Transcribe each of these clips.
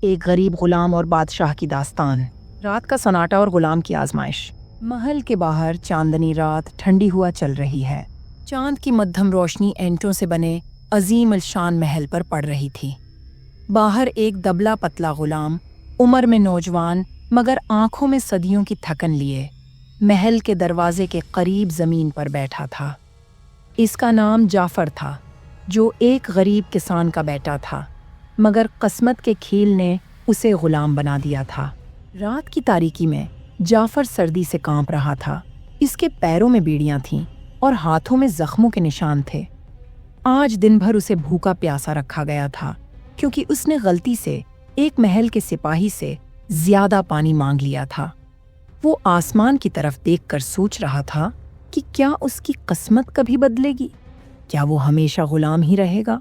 ایک غریب غلام اور بادشاہ کی داستان۔ رات کا سناٹا اور غلام کی آزمائش۔ محل کے باہر چاندنی رات ٹھنڈی ہوا چل رہی ہے۔ چاند کی مدھم روشنی اینٹوں سے بنے عظیم الشان محل پر پڑ رہی تھی۔ باہر ایک دبلا پتلا غلام، عمر میں نوجوان مگر آنکھوں میں صدیوں کی تھکن لیے، محل کے دروازے کے قریب زمین پر بیٹھا تھا۔ اس کا نام جعفر تھا، جو ایک غریب کسان کا بیٹا تھا، مگر قسمت کے کھیل نے اسے غلام بنا دیا تھا۔ رات کی تاریکی میں جعفر سردی سے کانپ رہا تھا۔ اس کے پیروں میں بیڑیاں تھیں اور ہاتھوں میں زخموں کے نشان تھے۔ آج دن بھر اسے بھوکا پیاسا رکھا گیا تھا، کیونکہ اس نے غلطی سے ایک محل کے سپاہی سے زیادہ پانی مانگ لیا تھا۔ وہ آسمان کی طرف دیکھ کر سوچ رہا تھا کہ کیا اس کی قسمت کبھی بدلے گی؟ کیا وہ ہمیشہ غلام ہی رہے گا؟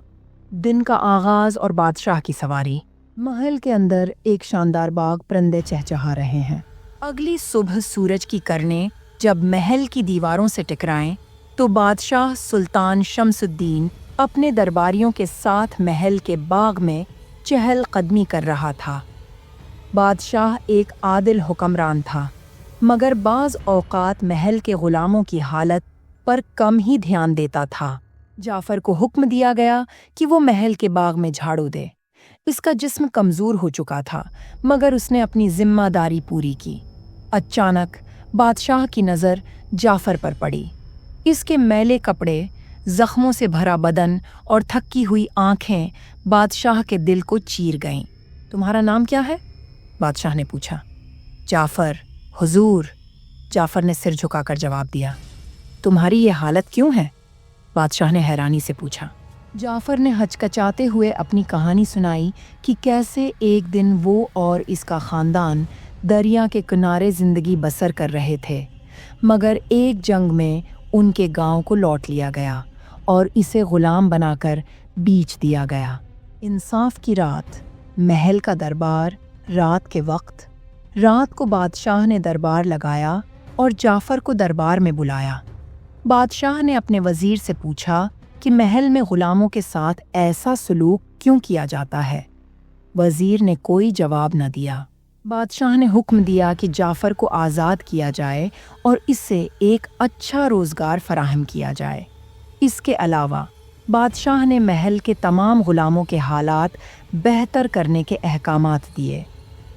دن کا آغاز اور بادشاہ کی سواری۔ محل کے اندر ایک شاندار باغ پرندے چہچہا رہے ہیں۔ اگلی صبح سورج کی کرنیں جب محل کی دیواروں سے ٹکرائیں تو بادشاہ سلطان شمس الدین اپنے درباریوں کے ساتھ محل کے باغ میں چہل قدمی کر رہا تھا۔ بادشاہ ایک عادل حکمران تھا، مگر بعض اوقات محل کے غلاموں کی حالت پر کم ہی دھیان دیتا تھا۔ جعفر کو حکم دیا گیا کہ وہ محل کے باغ میں جھاڑو دے۔ اس کا جسم کمزور ہو چکا تھا، مگر اس نے اپنی ذمہ داری پوری کی۔ اچانک بادشاہ کی نظر جعفر پر پڑی۔ اس کے میلے کپڑے، زخموں سے بھرا بدن اور تھکی ہوئی آنکھیں بادشاہ کے دل کو چیر گئیں۔ تمہارا نام کیا ہے؟ بادشاہ نے پوچھا۔ جعفر، حضور، جعفر نے سر جھکا کر جواب دیا۔ تمہاری یہ حالت کیوں ہے؟ بادشاہ نے حیرانی سے پوچھا۔ جعفر نے ہچکچاتے ہوئے اپنی کہانی سنائی کہ کیسے ایک دن وہ اور اس کا خاندان دریا کے کنارے زندگی بسر کر رہے تھے، مگر ایک جنگ میں ان کے گاؤں کو لوٹ لیا گیا اور اسے غلام بنا کر بیچ دیا گیا۔ انصاف کی رات، محل کا دربار۔ رات کے وقت، رات کو بادشاہ نے دربار لگایا اور جعفر کو دربار میں بلایا۔ بادشاہ نے اپنے وزیر سے پوچھا کہ محل میں غلاموں کے ساتھ ایسا سلوک کیوں کیا جاتا ہے؟ وزیر نے کوئی جواب نہ دیا۔ بادشاہ نے حکم دیا کہ جعفر کو آزاد کیا جائے اور اس سے ایک اچھا روزگار فراہم کیا جائے۔ اس کے علاوہ بادشاہ نے محل کے تمام غلاموں کے حالات بہتر کرنے کے احکامات دیے۔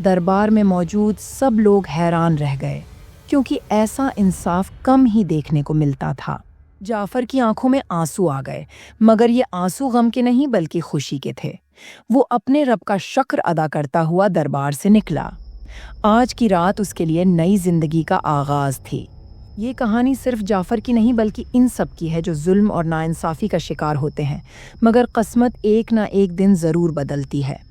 دربار میں موجود سب لوگ حیران رہ گئے، کیونکہ ایسا انصاف کم ہی دیکھنے کو ملتا تھا۔ جعفر کی آنکھوں میں آنسو آ گئے، مگر یہ آنسو غم کے نہیں بلکہ خوشی کے تھے۔ وہ اپنے رب کا شکر ادا کرتا ہوا دربار سے نکلا۔ آج کی رات اس کے لیے نئی زندگی کا آغاز تھی۔ یہ کہانی صرف جعفر کی نہیں بلکہ ان سب کی ہے جو ظلم اور ناانصافی کا شکار ہوتے ہیں، مگر قسمت ایک نہ ایک دن ضرور بدلتی ہے۔